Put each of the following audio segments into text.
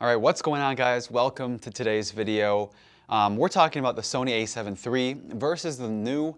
All right, what's going on, guys? Welcome to today's video. We're talking about the Sony A7 III versus the new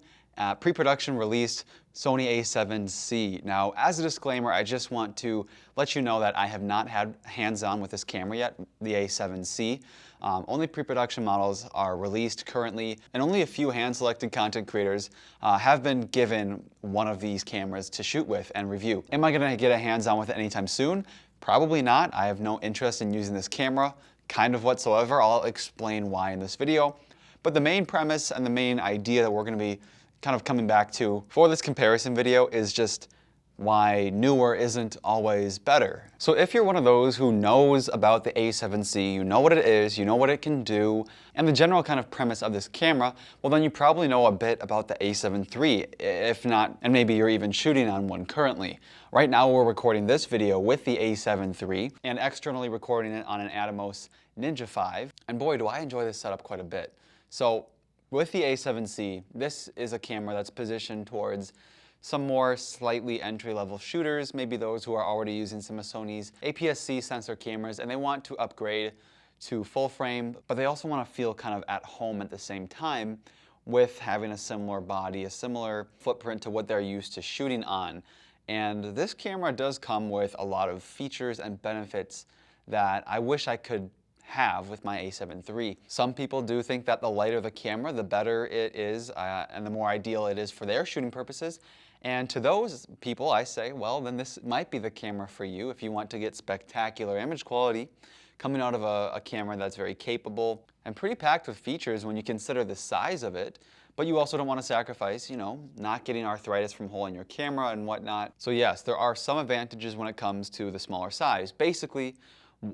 pre-production released Sony A7C. Now, as a disclaimer, I just want to let you know that I have not had hands-on with this camera yet, the A7C. Only pre-production models are released currently, and only a few hand-selected content creators have been given one of these cameras to shoot with and review. Am I gonna get a hands-on with it anytime soon? Probably not. I have no interest in using this camera, kind of whatsoever. I'll explain why in this video. But the main premise and the main idea that we're going to be kind of coming back to for this comparison video is just why newer isn't always better. So if you're one of those who knows about the A7C, you know what it is, you know what it can do, and the general kind of premise of this camera, well then you probably know a bit about the A7 III, if not, and maybe you're even shooting on one currently. Right now we're recording this video with the A7 III and externally recording it on an Atomos Ninja 5, and boy do I enjoy this setup quite a bit. So with the A7C, this is a camera that's positioned towards some more slightly entry-level shooters, maybe those who are already using some of Sony's APS-C sensor cameras and they want to upgrade to full frame, but they also want to feel kind of at home at the same time with having a similar body, a similar footprint to what they're used to shooting on. And this camera does come with a lot of features and benefits that I wish I could have with my A7 III. Some people do think that the lighter the camera, the better it is, and the more ideal it is for their shooting purposes. And to those people, I say, well, then this might be the camera for you if you want to get spectacular image quality coming out of a camera that's very capable and pretty packed with features when you consider the size of it. But you also don't want to sacrifice, you know, not getting arthritis from holding your camera and whatnot. So yes, there are some advantages when it comes to the smaller size. Basically,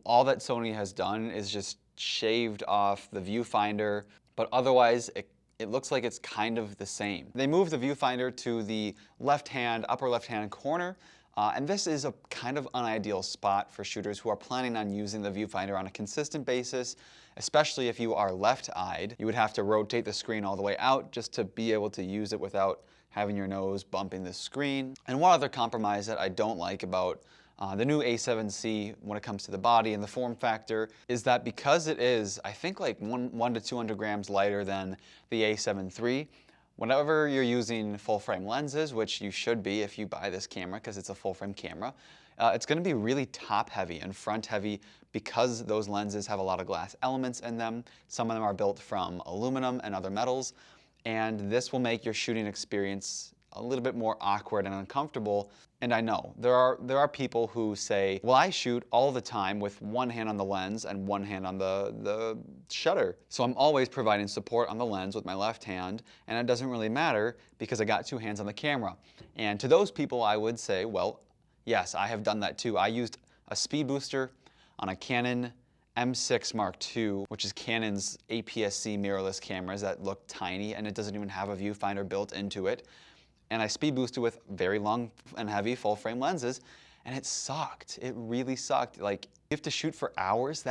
all that Sony has done is just shaved off the viewfinder, but otherwise it looks like it's kind of the same. They moved the viewfinder to the left-hand, upper left-hand corner, and this is a kind of unideal spot for shooters who are planning on using the viewfinder on a consistent basis, especially if you are left-eyed. You would have to rotate the screen all the way out just to be able to use it without having your nose bumping the screen. And one other compromise that I don't like about the new A7C when it comes to the body and the form factor is that because it is, I think, like 1 to 200 grams lighter than the A7 III, whenever you're using full frame lenses, which you should be if you buy this camera because it's a full frame camera, it's going to be really top heavy and front heavy because those lenses have a lot of glass elements in them. Some of them are built from aluminum and other metals, and this will make your shooting experience a little bit more awkward and uncomfortable. And I know there are people who say, well, I shoot all the time with one hand on the lens and one hand on the shutter. So I'm always providing support on the lens with my left hand, and it doesn't really matter because I got two hands on the camera. And to those people, I would say, well, yes, I have done that too. I used a speed booster on a Canon M6 Mark II, which is Canon's APS-C mirrorless cameras that look tiny, and it doesn't even have a viewfinder built into it. And I speed boosted with very long and heavy full frame lenses, and it sucked. It really sucked. Like, you have to shoot for hours,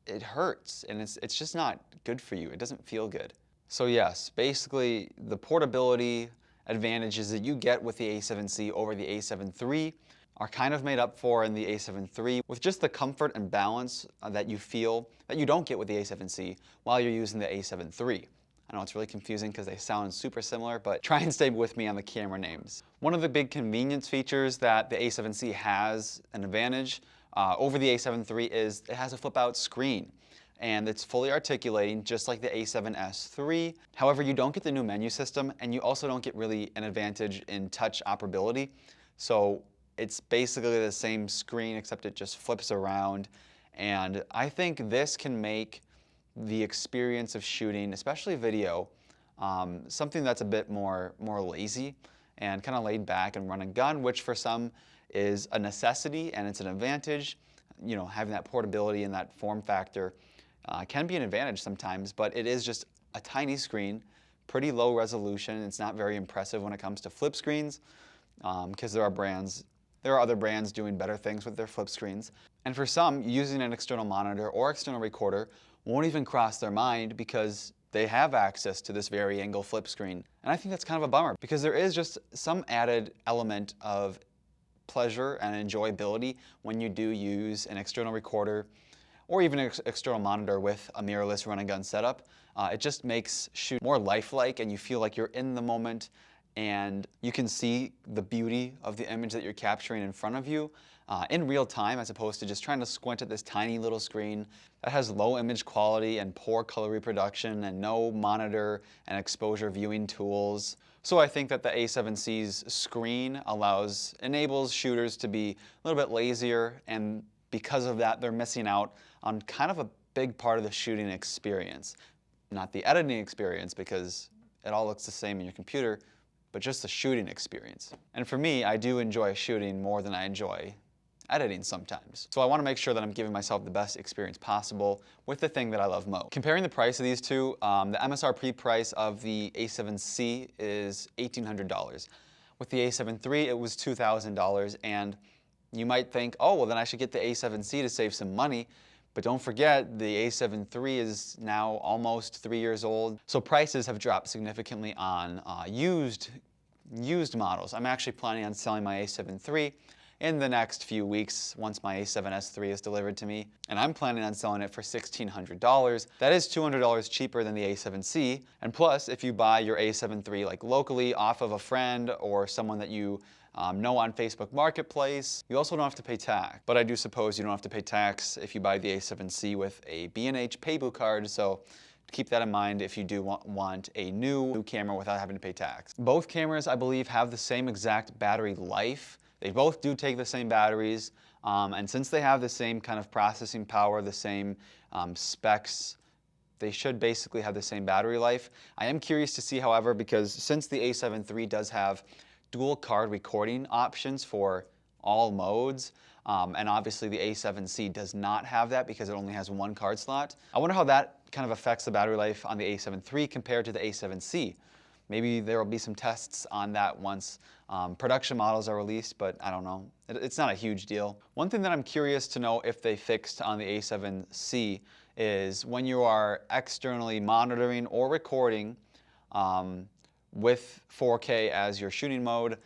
it hurts, and it's just not good for you. It doesn't feel good. So yes, basically the portability advantages that you get with the A7C over the A7 III are kind of made up for in the A7 III with just the comfort and balance that you feel that you don't get with the A7C while you're using the A7 III. I know it's really confusing because they sound super similar, but try and stay with me on the camera names. One of the big convenience features that the A7C has an advantage over the A7 III is it has a flip-out screen, and it's fully articulating just like the A7S III. However, you don't get the new menu system, and you also don't get really an advantage in touch operability. So it's basically the same screen except it just flips around, and I think this can make the experience of shooting, especially video, something that's a bit more lazy and kind of laid back and run and gun, which for some is a necessity and it's an advantage. You know, having that portability and that form factor can be an advantage sometimes, but it is just a tiny screen, pretty low resolution. It's not very impressive when it comes to flip screens because there are other brands doing better things with their flip screens. And for some, using an external monitor or external recorder won't even cross their mind because they have access to this vari-angle flip screen. And I think that's kind of a bummer because there is just some added element of pleasure and enjoyability when you do use an external recorder or even an external monitor with a mirrorless run and gun setup. It just makes shoot more lifelike, and you feel like you're in the moment and you can see the beauty of the image that you're capturing in front of you in real time, as opposed to just trying to squint at this tiny little screen that has low image quality and poor color reproduction and no monitor and exposure viewing tools. So I think that the A7C's screen enables shooters to be a little bit lazier, and because of that, they're missing out on kind of a big part of the shooting experience. Not the editing experience, because it all looks the same in your computer, but just the shooting experience. And for me, I do enjoy shooting more than I enjoy editing sometimes. So I want to make sure that I'm giving myself the best experience possible with the thing that I love most. Comparing the price of these two, the MSRP price of the A7C is $1,800. With the A7 III, it was $2,000, and you might think, oh, well then I should get the A7C to save some money. But don't forget, the A7 III is now almost 3 years old, so prices have dropped significantly on used models. I'm actually planning on selling my A7 III in the next few weeks once my A7S III is delivered to me, and I'm planning on selling it for $1,600. That is $200 cheaper than the A7C, and plus, if you buy your A7 III like locally off of a friend or someone that you know on Facebook Marketplace, you also don't have to pay tax. But I do suppose you don't have to pay tax if you buy the A7C with a B&H Paybu card, so keep that in mind if you do want a new camera without having to pay tax. Both cameras, I believe, have the same exact battery life. They both do take the same batteries, and since they have the same kind of processing power, the same specs, they should basically have the same battery life. I am curious to see, however, because since the A7 III does have dual card recording options for all modes, and obviously the A7C does not have that because it only has one card slot. I wonder how that kind of affects the battery life on the A7 III compared to the A7C. Maybe there will be some tests on that once production models are released, but I don't know. It's not a huge deal. One thing that I'm curious to know if they fixed on the A7C is when you are externally monitoring or recording with 4K as your shooting mode,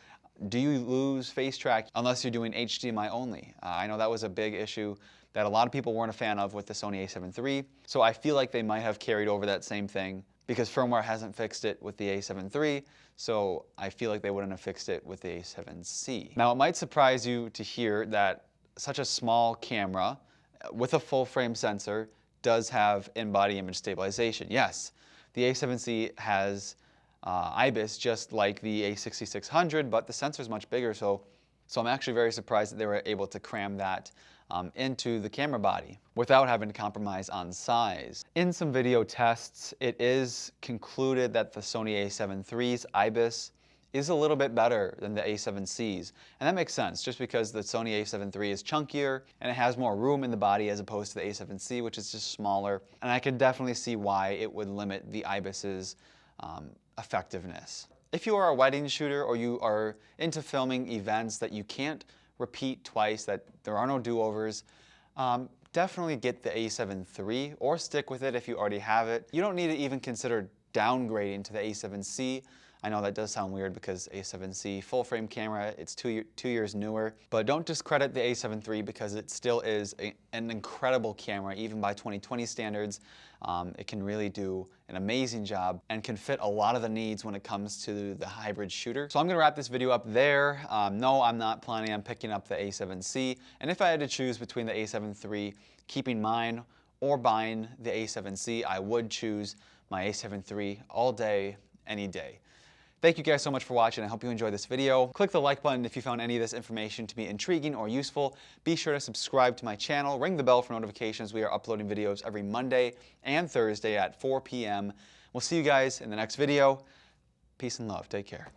do you lose face track unless you're doing HDMI only? I know that was a big issue that a lot of people weren't a fan of with the Sony A7 III, so I feel like they might have carried over that same thing because firmware hasn't fixed it with the A7 III, so I feel like they wouldn't have fixed it with the A7C. Now, it might surprise you to hear that such a small camera with a full frame sensor does have in-body image stabilization. Yes, the A7C has IBIS just like the A6600, but the sensor is much bigger, so I'm actually very surprised that they were able to cram that into the camera body without having to compromise on size. In some video tests, it is concluded that the Sony A7 III's IBIS is a little bit better than the A7C's, and that makes sense just because the Sony A7 III is chunkier and it has more room in the body as opposed to the A7C, which is just smaller, and I can definitely see why it would limit the IBIS's effectiveness. If you are a wedding shooter or you are into filming events that you can't repeat twice, that there are no do-overs, definitely get the A7 III or stick with it if you already have it. You don't need to even consider downgrading to the A7C. I know that does sound weird because A7C full frame camera, it's two years newer, but don't discredit the A7 III because it still is an incredible camera, even by 2020 standards. It can really do an amazing job and can fit a lot of the needs when it comes to the hybrid shooter. So I'm gonna wrap this video up there. No, I'm not planning on picking up the A7C, and if I had to choose between the A7 III, keeping mine, or buying the A7C, I would choose my A7 III all day, any day. Thank you guys so much for watching. I hope you enjoyed this video. Click the like button if you found any of this information to be intriguing or useful. Be sure to subscribe to my channel. Ring the bell for notifications. We are uploading videos every Monday and Thursday at 4 p.m. We'll see you guys in the next video. Peace and love. Take care.